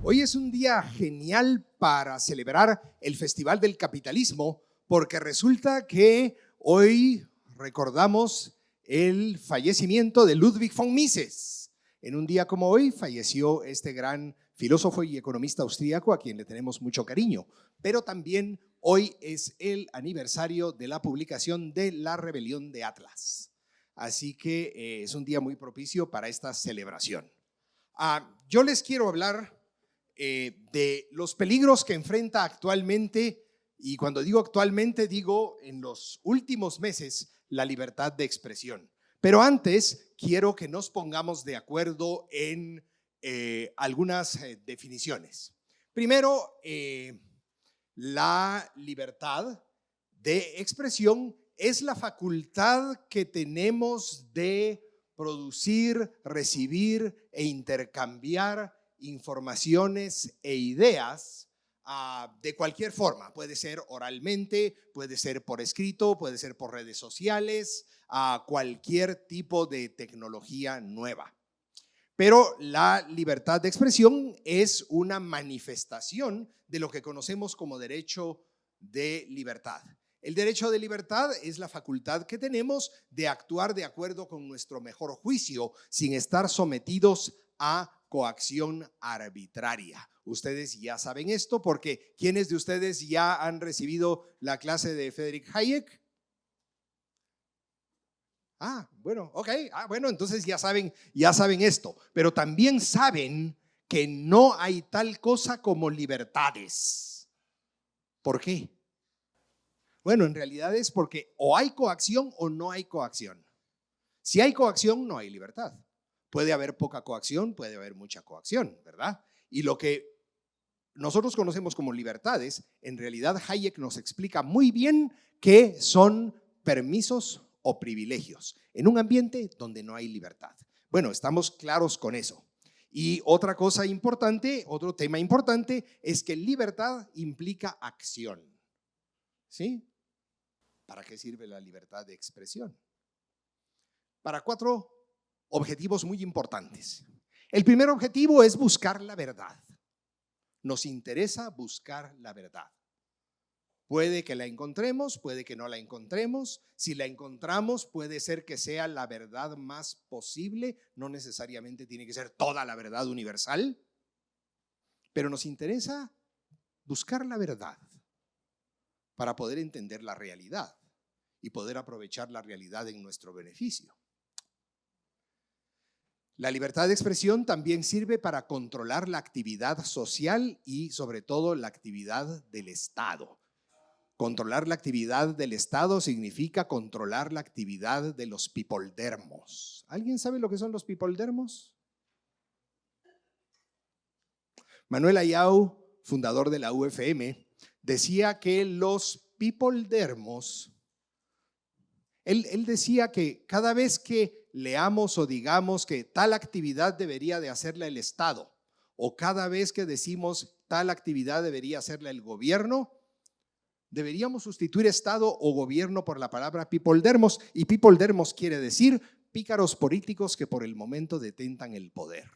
Hoy es un día genial para celebrar el Festival del Capitalismo, porque resulta que hoy recordamos el fallecimiento de Ludwig von Mises. En un día como hoy falleció este gran filósofo y economista austríaco a quien le tenemos mucho cariño, pero también hoy es el aniversario de la publicación de La Rebelión de Atlas. Así que es un día muy propicio para esta celebración. Yo les quiero hablar de los peligros que enfrenta actualmente, y cuando digo actualmente digo en los últimos meses, la libertad de expresión. Pero antes quiero que nos pongamos de acuerdo en algunas definiciones. Primero, la libertad de expresión es la facultad que tenemos de producir, recibir e intercambiar informaciones e ideas de cualquier forma. Puede ser oralmente, puede ser por escrito, puede ser por redes sociales, cualquier tipo de tecnología nueva. Pero la libertad de expresión es una manifestación de lo que conocemos como derecho de libertad. El derecho de libertad es la facultad que tenemos de actuar de acuerdo con nuestro mejor juicio, sin estar sometidos a coacción arbitraria. Ustedes ya saben esto porque ¿quiénes de ustedes ya han recibido la clase de Friedrich Hayek? Bueno, ok. Bueno, entonces ya saben esto, pero también saben que no hay tal cosa como libertades. ¿Por qué? Bueno, en realidad es porque o hay coacción o no hay coacción. Si hay coacción, no hay libertad. Puede haber poca coacción, puede haber mucha coacción, ¿verdad? Y lo que nosotros conocemos como libertades, en realidad Hayek nos explica muy bien que son permisos o privilegios en un ambiente donde no hay libertad. Bueno, estamos claros con eso. Y otra cosa importante, otro tema importante, es que libertad implica acción. ¿Sí? ¿Para qué sirve la libertad de expresión? Para 4 objetivos muy importantes. El primer objetivo es buscar la verdad. Nos interesa buscar la verdad. Puede que la encontremos, puede que no la encontremos. Si la encontramos, puede ser que sea la verdad más posible. No necesariamente tiene que ser toda la verdad universal. Pero nos interesa buscar la verdad para poder entender la realidad y poder aprovechar la realidad en nuestro beneficio. La libertad de expresión también sirve para controlar la actividad social y sobre todo la actividad del Estado. Controlar la actividad del Estado significa controlar la actividad de los pipoldermos. ¿Alguien sabe lo que son los pipoldermos? Manuel Ayau, fundador de la UFM, decía que los pipoldermos, él decía que cada vez que leamos o digamos que tal actividad debería de hacerla el Estado, o cada vez que decimos tal actividad debería hacerla el gobierno, deberíamos sustituir Estado o gobierno por la palabra pipoldermos, y pipoldermos quiere decir pícaros políticos que por el momento detentan el poder.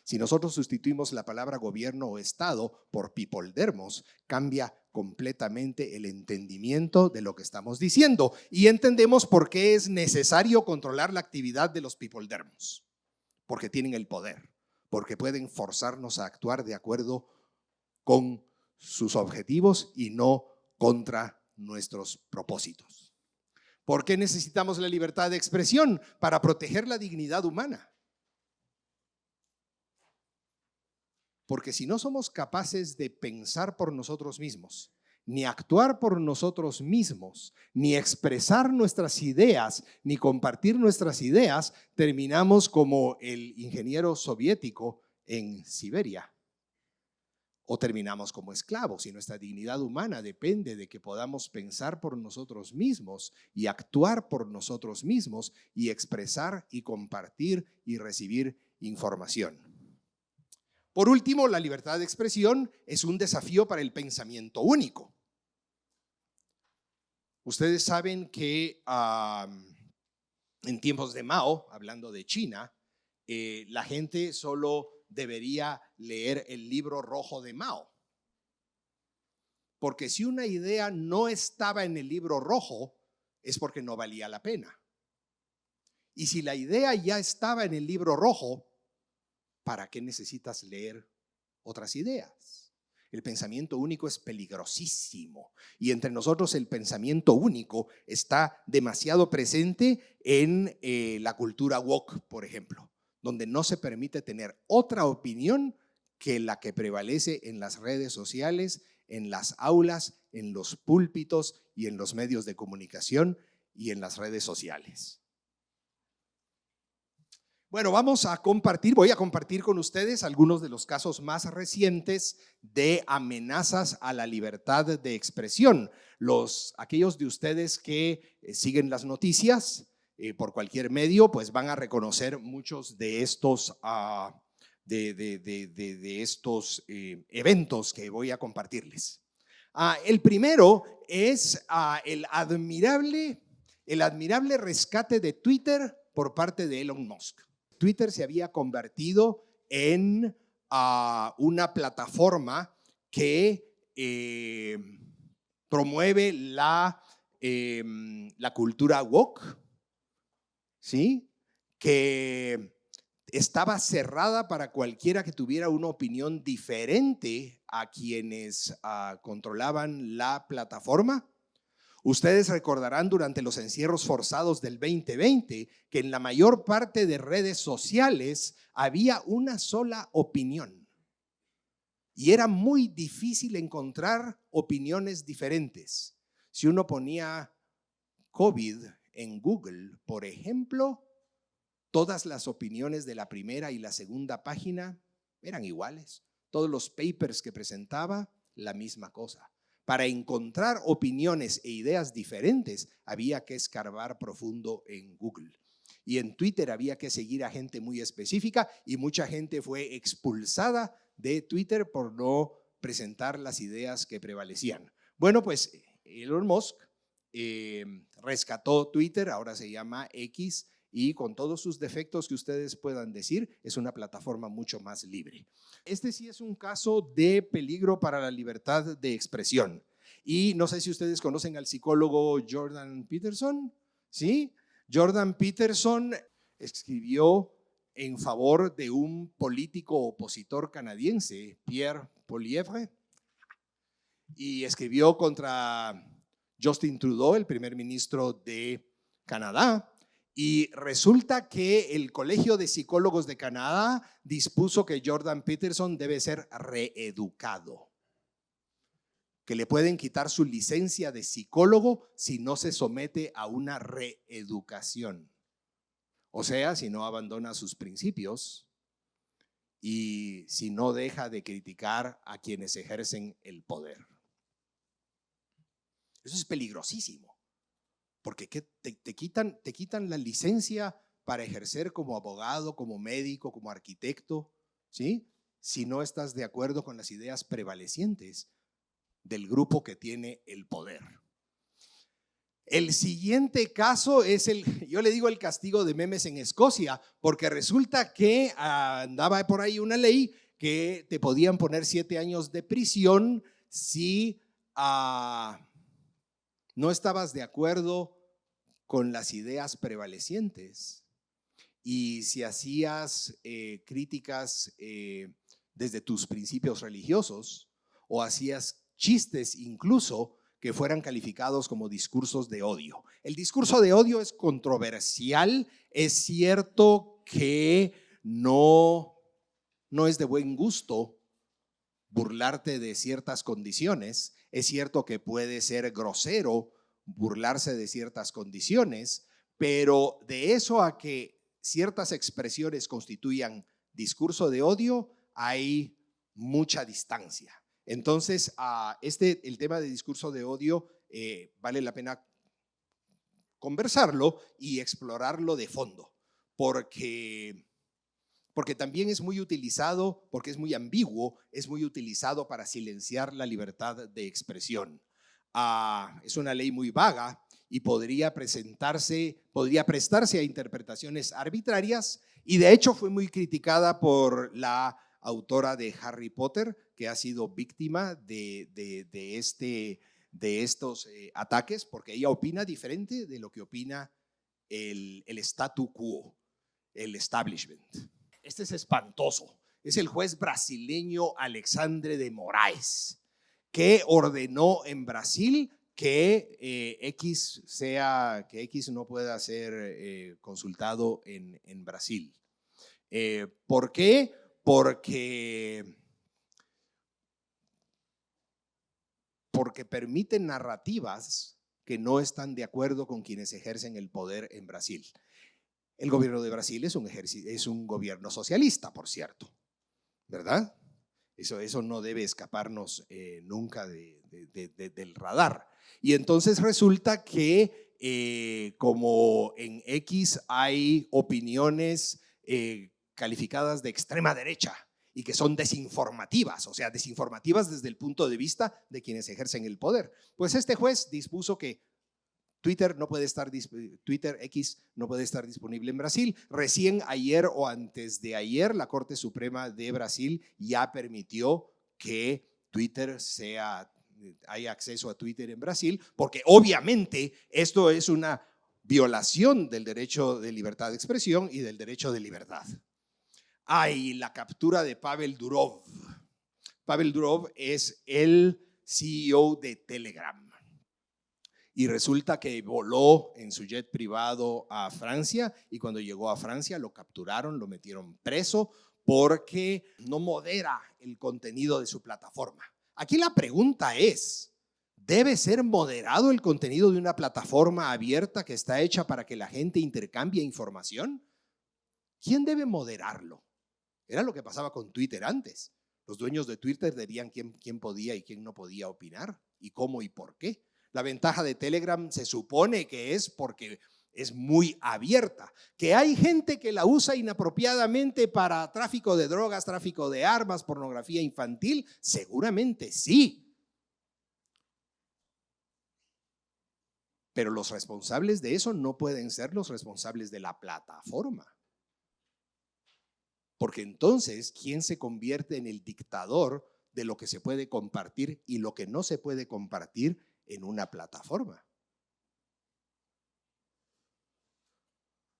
Si nosotros sustituimos la palabra gobierno o Estado por pipoldermos, cambia completamente el entendimiento de lo que estamos diciendo y entendemos por qué es necesario controlar la actividad de los pipoldermos. Porque tienen el poder, porque pueden forzarnos a actuar de acuerdo con sus objetivos y no contra nuestros propósitos. ¿Por qué necesitamos la libertad de expresión? Para proteger la dignidad humana. Porque si no somos capaces de pensar por nosotros mismos, ni actuar por nosotros mismos, ni expresar nuestras ideas, ni compartir nuestras ideas, terminamos como el ingeniero soviético en Siberia. O terminamos como esclavos y nuestra dignidad humana depende de que podamos pensar por nosotros mismos y actuar por nosotros mismos y expresar y compartir y recibir información. Por último, la libertad de expresión es un desafío para el pensamiento único. Ustedes saben que en tiempos de Mao, hablando de China, la gente solo debería leer el libro rojo de Mao. Porque si una idea no estaba en el libro rojo, es porque no valía la pena. Y si la idea ya estaba en el libro rojo, ¿para qué necesitas leer otras ideas? El pensamiento único es peligrosísimo. Y entre nosotros el pensamiento único está demasiado presente en la cultura woke, por ejemplo, donde no se permite tener otra opinión que la que prevalece en las redes sociales, en las aulas, en los púlpitos y en los medios de comunicación y en las redes sociales. Bueno, voy a compartir con ustedes algunos de los casos más recientes de amenazas a la libertad de expresión. Aquellos de ustedes que siguen las noticias por cualquier medio, pues van a reconocer muchos de estos eventos que voy a compartirles. El primero es el admirable rescate de Twitter por parte de Elon Musk. Twitter se había convertido en una plataforma que promueve la cultura woke, ¿sí? Que estaba cerrada para cualquiera que tuviera una opinión diferente a quienes controlaban la plataforma. Ustedes recordarán durante los encierros forzados del 2020 que en la mayor parte de redes sociales había una sola opinión y era muy difícil encontrar opiniones diferentes. Si uno ponía COVID en Google, por ejemplo, todas las opiniones de la primera y la segunda página eran iguales. Todos los papers que presentaba, la misma cosa. Para encontrar opiniones e ideas diferentes, había que escarbar profundo en Google. Y en Twitter había que seguir a gente muy específica y mucha gente fue expulsada de Twitter por no presentar las ideas que prevalecían. Bueno, pues Elon Musk rescató Twitter, ahora se llama X, y con todos sus defectos que ustedes puedan decir, es una plataforma mucho más libre. Este sí es un caso de peligro para la libertad de expresión. Y no sé si ustedes conocen al psicólogo Jordan Peterson, ¿sí? Jordan Peterson escribió en favor de un político opositor canadiense, Pierre Poilievre, y escribió contra Justin Trudeau, el primer ministro de Canadá. Y resulta que el Colegio de Psicólogos de Canadá dispuso que Jordan Peterson debe ser reeducado, que le pueden quitar su licencia de psicólogo si no se somete a una reeducación. O sea, si no abandona sus principios y si no deja de criticar a quienes ejercen el poder. Eso es peligrosísimo. Porque te quitan la licencia para ejercer como abogado, como médico, como arquitecto, ¿sí? Si no estás de acuerdo con las ideas prevalecientes del grupo que tiene el poder. El siguiente caso es yo le digo el castigo de memes en Escocia, porque resulta que andaba por ahí una ley que te podían poner 7 años de prisión si no estabas de acuerdo con las ideas prevalecientes y si hacías críticas desde tus principios religiosos o hacías chistes incluso que fueran calificados como discursos de odio. El discurso de odio es controversial, es cierto que no es de buen gusto burlarte de ciertas condiciones, es cierto que puede ser grosero burlarse de ciertas condiciones, pero de eso a que ciertas expresiones constituyan discurso de odio, hay mucha distancia. Entonces, el tema de discurso de odio vale la pena conversarlo y explorarlo de fondo, porque también es muy utilizado, porque es muy ambiguo, es muy utilizado para silenciar la libertad de expresión. Es una ley muy vaga y podría prestarse a interpretaciones arbitrarias y de hecho fue muy criticada por la autora de Harry Potter, que ha sido víctima de estos ataques, porque ella opina diferente de lo que opina el statu quo, el establishment. Este es espantoso. Es el juez brasileño Alexandre de Moraes, que ordenó en Brasil que X no pueda ser consultado en Brasil. ¿Por qué? Porque permite narrativas que no están de acuerdo con quienes ejercen el poder en Brasil. El gobierno de Brasil es un gobierno socialista, por cierto, ¿verdad? Eso no debe escaparnos nunca del radar. Y entonces resulta que como en X hay opiniones calificadas de extrema derecha y que son desinformativas, o sea, desinformativas desde el punto de vista de quienes ejercen el poder, pues este juez dispuso que Twitter X no puede estar disponible en Brasil. Recién ayer o antes de ayer, la Corte Suprema de Brasil ya permitió que haya acceso a Twitter en Brasil, porque obviamente esto es una violación del derecho de libertad de expresión y del derecho de libertad. Hay la captura de Pavel Durov. Pavel Durov es el CEO de Telegram. Y resulta que voló en su jet privado a Francia y cuando llegó a Francia lo capturaron, lo metieron preso porque no modera el contenido de su plataforma. Aquí la pregunta es, ¿debe ser moderado el contenido de una plataforma abierta que está hecha para que la gente intercambie información? ¿Quién debe moderarlo? Era lo que pasaba con Twitter antes. Los dueños de Twitter dirían quién podía y quién no podía opinar y cómo y por qué. La ventaja de Telegram se supone que es porque es muy abierta. Que hay gente que la usa inapropiadamente para tráfico de drogas, tráfico de armas, pornografía infantil, seguramente sí. Pero los responsables de eso no pueden ser los responsables de la plataforma. Porque entonces, ¿quién se convierte en el dictador de lo que se puede compartir y lo que no se puede compartir en una plataforma?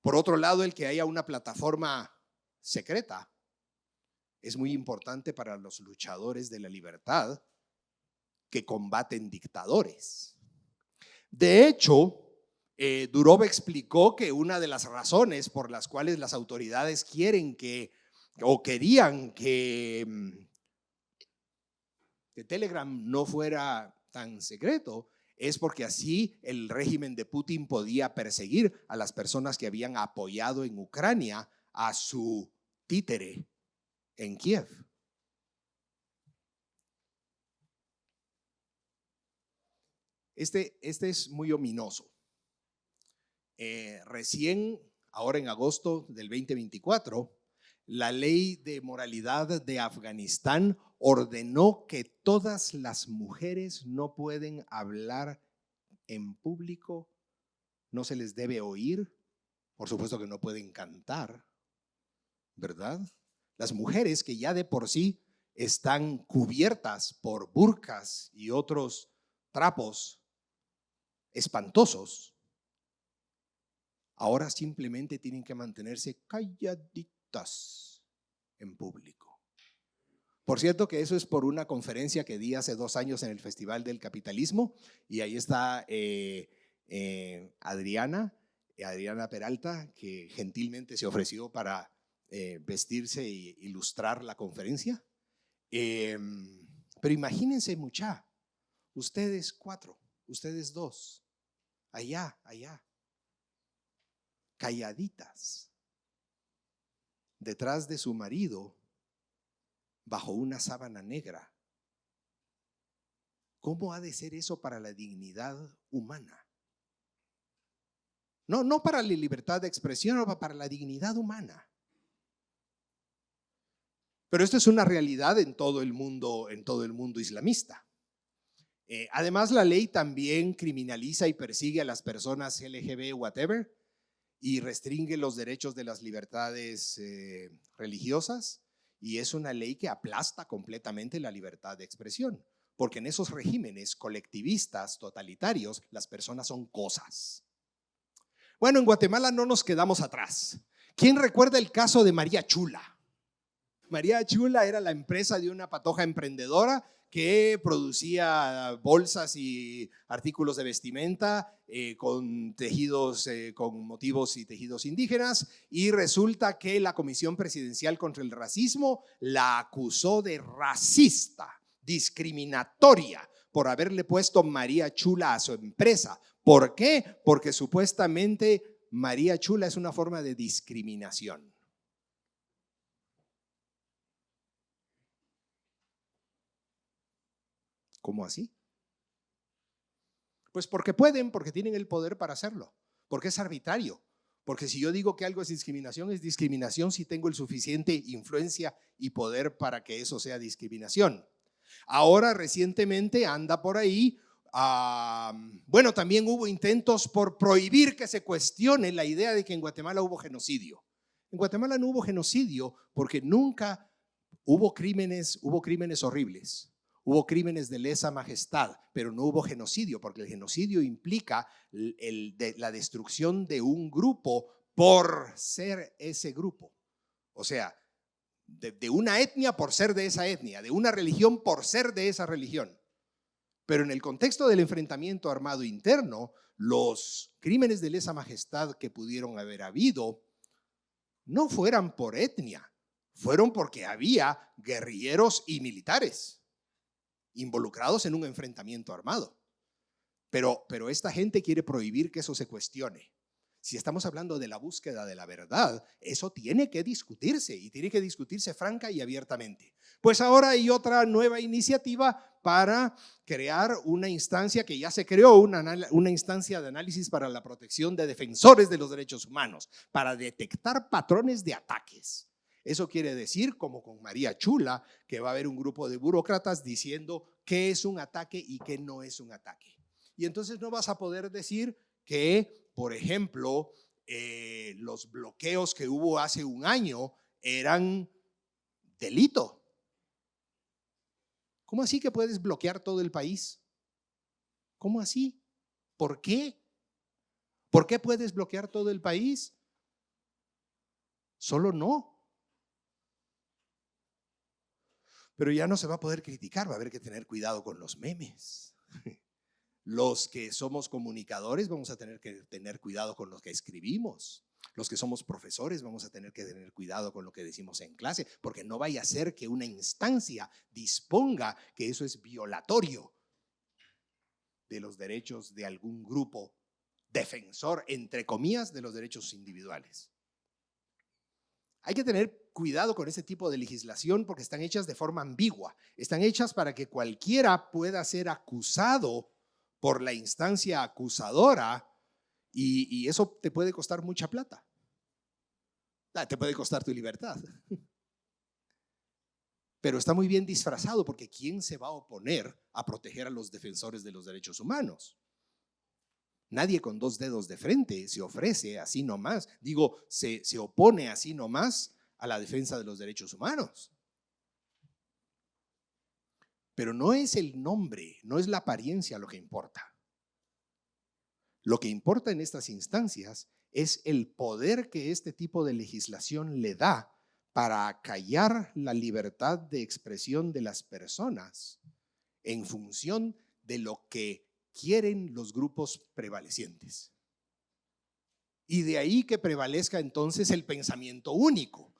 Por otro lado, el que haya una plataforma secreta es muy importante para los luchadores de la libertad que combaten dictadores. De hecho, Durov explicó que una de las razones por las cuales las autoridades querían que Telegram no fuera tan secreto es porque así el régimen de Putin podía perseguir a las personas que habían apoyado en Ucrania a su títere en Kiev. Este es muy ominoso. Recién, ahora en agosto del 2024, la ley de moralidad de Afganistán ordenó que todas las mujeres no pueden hablar en público, no se les debe oír, por supuesto que no pueden cantar, ¿verdad? Las mujeres que ya de por sí están cubiertas por burkas y otros trapos espantosos, ahora simplemente tienen que mantenerse calladitas en público. Por cierto que eso es por una conferencia que di hace 2 años en el Festival del Capitalismo y ahí está Adriana Peralta, que gentilmente se ofreció para vestirse e ilustrar la conferencia. Pero imagínense mucha, ustedes 4, ustedes 2, allá, calladitas, detrás de su marido, bajo una sábana negra. ¿Cómo ha de ser eso para la dignidad humana? No para la libertad de expresión, sino para la dignidad humana. Pero esto es una realidad en todo el mundo islamista. Además, la ley también criminaliza y persigue a las personas LGB, whatever, y restringe los derechos de las libertades religiosas Y es una ley que aplasta completamente la libertad de expresión, porque en esos regímenes colectivistas, totalitarios, las personas son cosas. Bueno, en Guatemala no nos quedamos atrás. ¿Quién recuerda el caso de María Chula? María Chula era la empresa de una patoja emprendedora que producía bolsas y artículos de vestimenta con tejidos, con motivos y tejidos indígenas, y resulta que la Comisión Presidencial contra el Racismo la acusó de racista, discriminatoria, por haberle puesto María Chula a su empresa. ¿Por qué? Porque supuestamente María Chula es una forma de discriminación. ¿Cómo así? Pues porque pueden, porque tienen el poder para hacerlo, porque es arbitrario, porque si yo digo que algo es discriminación si tengo el suficiente influencia y poder para que eso sea discriminación. Ahora recientemente anda por ahí, bueno, también hubo intentos por prohibir que se cuestione la idea de que en Guatemala hubo genocidio. En Guatemala no hubo genocidio porque nunca hubo crímenes horribles. Hubo crímenes de lesa majestad, pero no hubo genocidio, porque el genocidio implica la destrucción de un grupo por ser ese grupo. O sea, de una etnia por ser de esa etnia, de una religión por ser de esa religión. Pero en el contexto del enfrentamiento armado interno, los crímenes de lesa majestad que pudieron haber habido no fueran por etnia, fueron porque había guerrilleros y militares involucrados en un enfrentamiento armado. Pero esta gente quiere prohibir que eso se cuestione. Si estamos hablando de la búsqueda de la verdad, eso tiene que discutirse y tiene que discutirse franca y abiertamente. Pues ahora hay otra nueva iniciativa para crear una instancia que ya se creó, una instancia de análisis para la protección de defensores de los derechos humanos, para detectar patrones de ataques. Eso quiere decir, como con María Chula, que va a haber un grupo de burócratas diciendo qué es un ataque y qué no es un ataque. Y entonces no vas a poder decir que, por ejemplo, los bloqueos que hubo hace un año eran delito. ¿Cómo así que puedes bloquear todo el país? ¿Cómo así? ¿Por qué? ¿Por qué puedes bloquear todo el país? Solo no. Pero ya no se va a poder criticar, va a haber que tener cuidado con los memes. Los que somos comunicadores vamos a tener que tener cuidado con lo que escribimos. Los que somos profesores vamos a tener que tener cuidado con lo que decimos en clase, porque no vaya a ser que una instancia disponga que eso es violatorio de los derechos de algún grupo defensor, entre comillas, de los derechos individuales. Hay que tener cuidado con ese tipo de legislación porque están hechas de forma ambigua. Están hechas para que cualquiera pueda ser acusado por la instancia acusadora y eso te puede costar mucha plata. Te puede costar tu libertad. Pero está muy bien disfrazado porque ¿quién se va a oponer a proteger a los defensores de los derechos humanos? Nadie con dos dedos de frente se ofrece así nomás, se opone así nomás a la defensa de los derechos humanos. Pero no es el nombre, no es la apariencia lo que importa. Lo que importa en estas instancias es el poder que este tipo de legislación le da para acallar la libertad de expresión de las personas en función de lo que quieren los grupos prevalecientes. Y de ahí que prevalezca entonces el pensamiento único.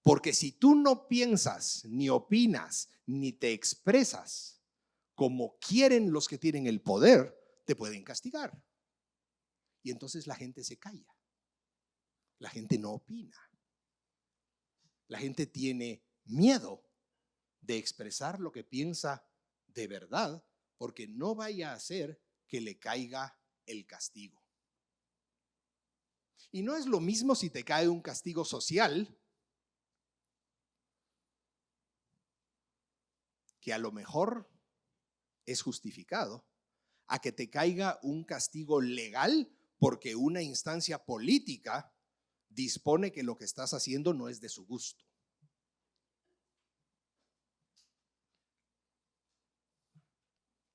Porque si tú no piensas, ni opinas, ni te expresas como quieren los que tienen el poder, te pueden castigar. Y entonces la gente se calla. La gente no opina. La gente tiene miedo de expresar lo que piensa de verdad, porque no vaya a hacer que le caiga el castigo. Y no es lo mismo si te cae un castigo social, que a lo mejor es justificado, a que te caiga un castigo legal porque una instancia política dispone que lo que estás haciendo no es de su gusto.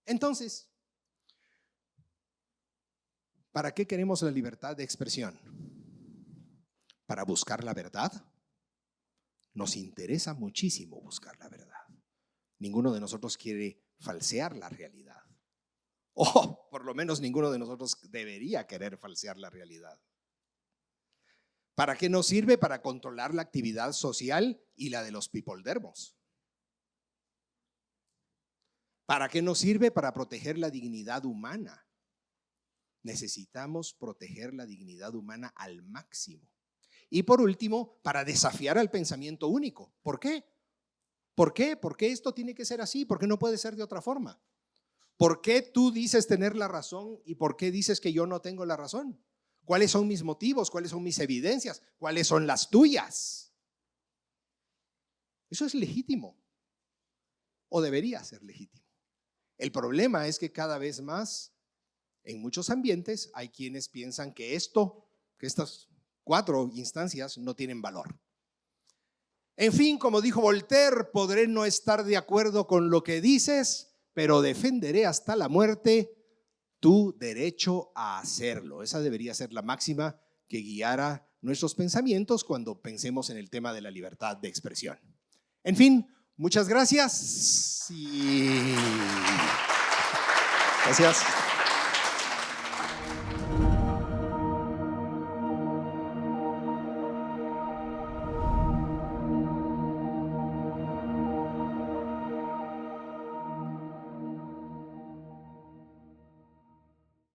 Entonces, ¿para qué queremos la libertad de expresión? ¿Para buscar la verdad? Nos interesa muchísimo buscar la verdad. Ninguno de nosotros quiere falsear la realidad. O por lo menos ninguno de nosotros debería querer falsear la realidad. ¿Para qué nos sirve? Para controlar la actividad social y la de los pipoldermos. ¿Para qué nos sirve? Para proteger la dignidad humana. Necesitamos proteger la dignidad humana al máximo. Y por último, para desafiar al pensamiento único. ¿Por qué? ¿Por qué? ¿Por qué esto tiene que ser así? ¿Por qué no puede ser de otra forma? ¿Por qué tú dices tener la razón y por qué dices que yo no tengo la razón? ¿Cuáles son mis motivos? ¿Cuáles son mis evidencias? ¿Cuáles son las tuyas? Eso es legítimo o debería ser legítimo. El problema es que cada vez más en muchos ambientes hay quienes piensan que estas 4 instancias no tienen valor. En fin, como dijo Voltaire, podré no estar de acuerdo con lo que dices, pero defenderé hasta la muerte tu derecho a hacerlo. Esa debería ser la máxima que guiara nuestros pensamientos cuando pensemos en el tema de la libertad de expresión. En fin, muchas gracias. Gracias.